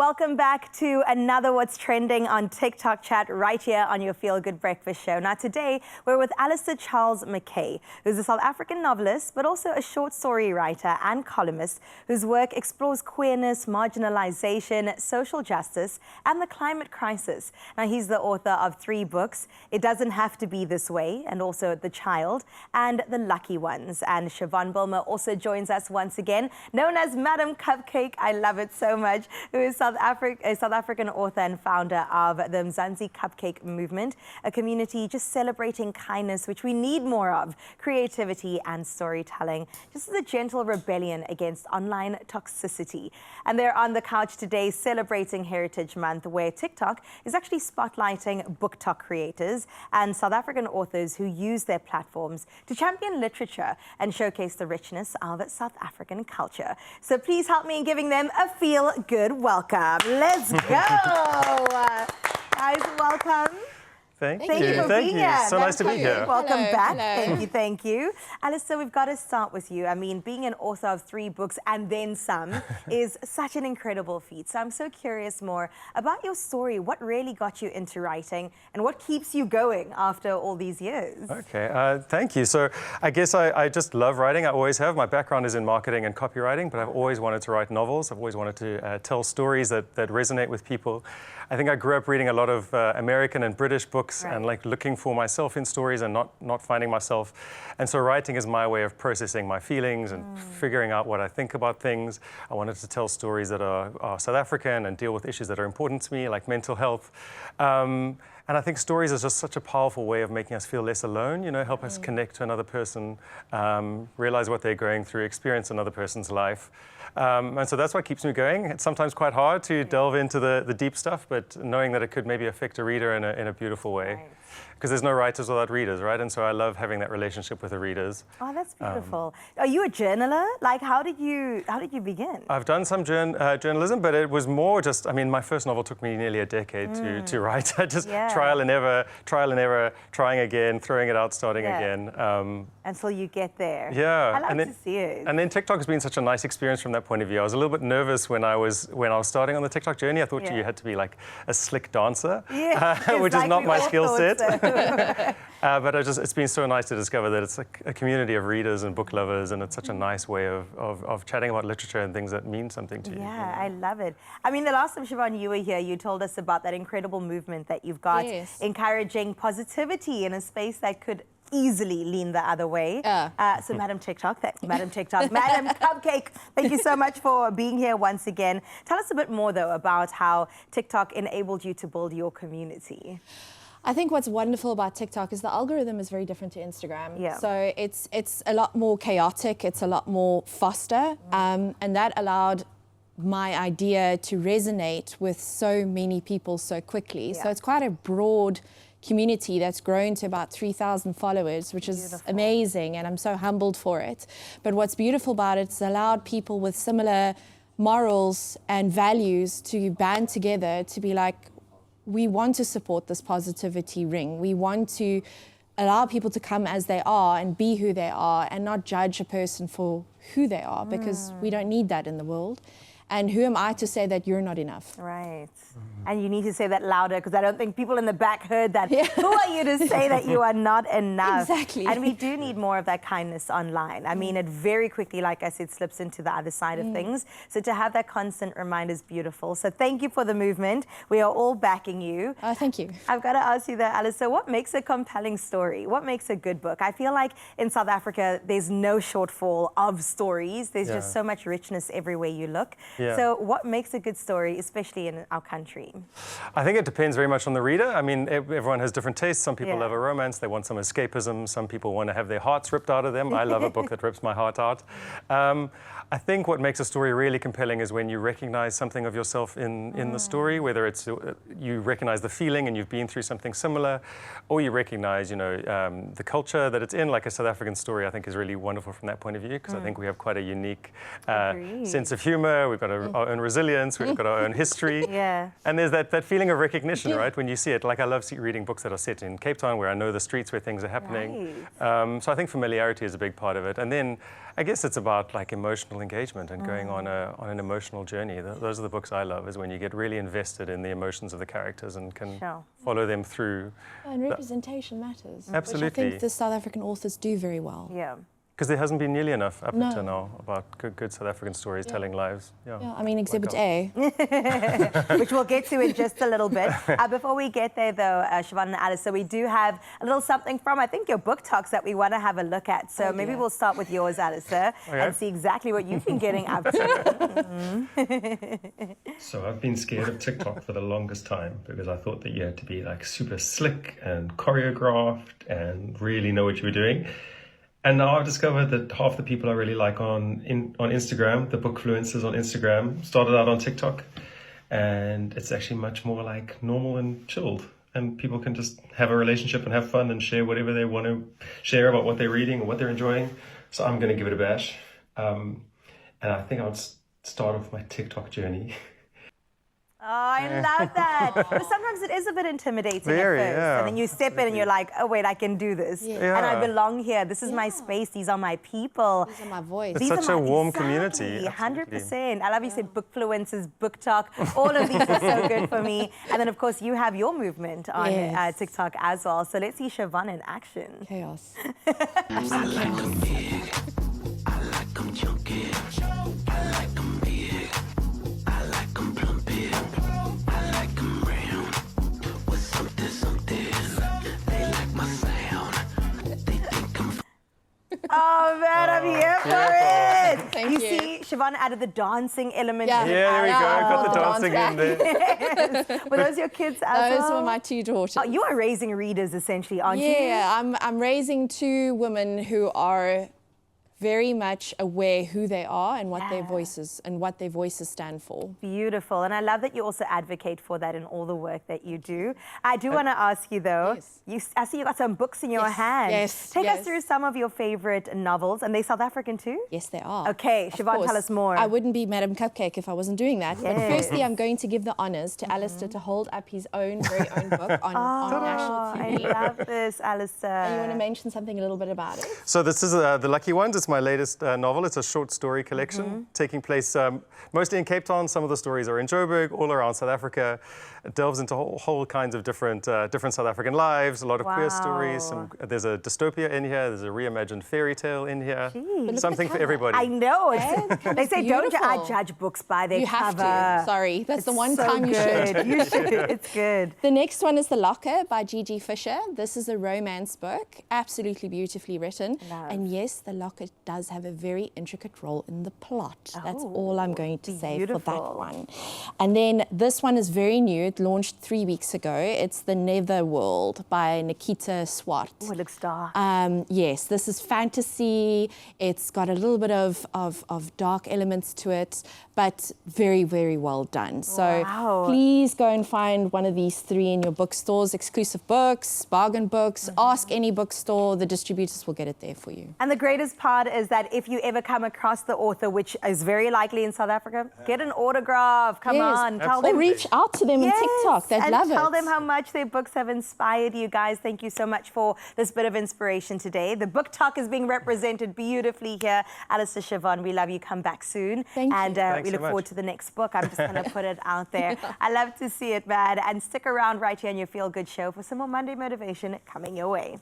Welcome back to another What's Trending on TikTok chat right here on your Feel Good Breakfast show. Now today, we're with Alistair Charles McKay, who's a South African novelist, but also a short story writer and columnist whose work explores queerness, marginalization, social justice, and the climate crisis. Now he's the author of 3 books, It Doesn't Have to Be This Way, and also The Child, and The Lucky Ones. And Siobhan Bilmer also joins us once again, known as Madam Cupcake. I love it so much, who is a South African author and founder of the Mzansi Cupcake Movement, a community just celebrating kindness, which we need more of, creativity and storytelling, just as a gentle rebellion against online toxicity. And they're on the couch today celebrating Heritage Month, where TikTok is actually spotlighting BookTok creators and South African authors who use their platforms to champion literature and showcase the richness of South African culture. So please help me in giving them a feel-good welcome. Let's go. Guys, welcome. Thank you for being here. So nice to be here. Welcome back. Hello. Thank you. Alistair, we've got to start with you. I mean, being an author of 3 books and then some is such an incredible feat. So I'm so curious more about your story. What really got you into writing and what keeps you going after all these years? Okay, thank you. So I guess I just love writing. I always have. My background is in marketing and copywriting, but I've always wanted to write novels. I've always wanted to tell stories that resonate with people. I think I grew up reading a lot of American and British books, right, and like looking for myself in stories and not finding myself. And so writing is my way of processing my feelings and figuring out what I think about things. I wanted to tell stories that are South African and deal with issues that are important to me, like mental health. And I think stories is just such a powerful way of making us feel less alone, you know, help us connect to another person, realize what they're going through, experience another person's life. And so that's what keeps me going. It's sometimes quite hard to delve into the deep stuff, but knowing that it could maybe affect a reader in a beautiful way. Right. Because there's no writers without readers, right? And so I love having that relationship with the readers. Oh, that's beautiful. Are you a journaler? Like, how did you begin? I've done some journalism, but it was more just, I mean, my first novel took me nearly a decade to write. I just trial and error, trying again, throwing it out, starting again. Until you get there. Yeah. I like to see it. And then TikTok has been such a nice experience from that point of view. I was a little bit nervous when I was starting on the TikTok journey. I thought you had to be like a slick dancer, which is not my skill set. But it's been so nice to discover that it's like a community of readers and book lovers, and it's such a nice way of chatting about literature and things that mean something to you. Yeah, I love it. I mean, the last time, Siobhan, you were here, you told us about that incredible movement that you've got, encouraging positivity in a space that could easily lean the other way. So Madam TikTok, Madam Cupcake, thank you so much for being here once again. Tell us a bit more, though, about how TikTok enabled you to build your community. I think what's wonderful about TikTok is the algorithm is very different to Instagram. Yeah. So it's a lot more chaotic, it's a lot more faster, and that allowed my idea to resonate with so many people so quickly. So it's quite a broad community that's grown to about 3,000 followers, which is amazing, and I'm so humbled for it. But what's beautiful about it is allowed people with similar morals and values to band together to be like, we want to support this positivity ring. We want to allow people to come as they are and be who they are and not judge a person for who they are, because we don't need that in the world. And who am I to say that you're not enough? Right. And you need to say that louder, because I don't think people in the back heard that. Who are you to say that you are not enough? Exactly. And we do need more of that kindness online. I mean, it very quickly, like I said, slips into the other side of things. So to have that constant reminder is beautiful. So thank you for the movement. We are all backing you. Thank you. I've got to ask you though, Alistair, what makes a compelling story? What makes a good book? I feel like in South Africa, there's no shortfall of stories. There's just so much richness everywhere you look. So what makes a good story, especially in our country? I think it depends very much on the reader. I mean, everyone has different tastes. Some people love a romance, they want some escapism. Some people want to have their hearts ripped out of them. I love a book that rips my heart out. I think what makes a story really compelling is when you recognize something of yourself in the story, whether it's you recognize the feeling and you've been through something similar, or you recognize, you know, the culture that it's in. Like a South African story, I think is really wonderful from that point of view, because I think we have quite a unique sense of humor. We've got got our own resilience, we've got our own history. Yeah. And there's that feeling of recognition, right, when you see it. Like I love reading books that are set in Cape Town where I know the streets where things are happening. Right. So I think familiarity is a big part of it. And then I guess it's about like emotional engagement and going on an emotional journey. Those are the books I love, is when you get really invested in the emotions of the characters and can follow them through. And representation matters. Absolutely. Which I think the South African authors do very well. Yeah. Because there hasn't been nearly enough up until now about good South African stories telling lives. Yeah, I mean, Exhibit A. Which we'll get to in just a little bit. Before we get there, though, Siobhan and Alice, so we do have a little something from, I think, your book talks that we want to have a look at. So maybe we'll start with yours, Alice, and see exactly what you've been getting up to. So I've been scared of TikTok for the longest time because I thought that you had to be like super slick and choreographed and really know what you were doing. And now I've discovered that half the people I really like on Instagram, the bookfluencers on Instagram, started out on TikTok. And it's actually much more like normal and chilled. And people can just have a relationship and have fun and share whatever they want to share about what they're reading or what they're enjoying. So I'm going to give it a bash. And I think I'll start off my TikTok journey. Oh, I love that. But sometimes it is a bit intimidating Very, at first. yeah. And then you step in and you're like, oh, wait, I can do this. Yeah. And I belong here. This is my space. These are my people. These are my voice. It's such a warm community. 100%. I love you said bookfluencers, book talk. All of these are so good for me. And then, of course, you have your movement on TikTok as well. So let's see Siobhan in action. Chaos. I like them big, I like them chunky, I like them big, I like them plumpy, I like them round, with something, they like my sound, they think I'm Oh, man, I'm here for it. Thank you. you. See, Siobhan added the dancing element. Yeah. Yeah, there we go. Got the dancing in there. Were those your kids as Those well? were my two daughters. Oh, you are raising readers, essentially, aren't you? Yeah, I'm raising two women who are very much aware who they are and what their voices stand for. Beautiful. And I love that you also advocate for that in all the work that you do. I do want to ask you, though, I see you got some books in your hand. Yes. Take us through some of your favorite novels. And they South African too? Yes, they are. Okay, Siobhan, tell us more. I wouldn't be Madam Cupcake if I wasn't doing that. But Yes. firstly, I'm going to give the honours to Alistair to hold up his very own book on national TV. I love this, Alistair. And you want to mention something a little bit about it? So this is The Lucky Ones. It's my latest novel. It's a short story collection taking place mostly in Cape Town. Some of the stories are in Joburg, all around South Africa. It delves into whole kinds of different South African lives, a lot of queer stories. There's a dystopia in here. There's a reimagined fairy tale in here. Something for everybody. I know. They say don't beautiful. judge books by their You cover. have to. Sorry, that's the one so time you should. good. You should. It's good. The next one is The Locker by Gigi Fisher. This is a romance book, absolutely beautifully written. Love. And yes, The Locker does have a very intricate role in the plot. That's all I'm going to say for that one. And then this one is very new. It launched 3 weeks ago. It's The Netherworld by Nikita Swart. Oh, it looks dark. Yes, this is fantasy. It's got a little bit of dark elements to it, but very, very well done. So please go and find one of these three in your bookstores, exclusive books, bargain books. Ask any bookstore. The distributors will get it there for you. And the greatest part is that if you ever come across the author, which is very likely in South Africa, get an autograph. Come on. Tell them. Or reach out to them on TikTok. They'd love it. Tell them how much their books have inspired you guys. Thank you so much for this bit of inspiration today. The book talk is being represented beautifully here. Alistair, Siobhan, we love you. Come back soon. Thank you. And we look forward to the next book. I'm just going to put it out there. I love to see it, man. And stick around right here on your Feel Good Show for some more Monday motivation coming your way.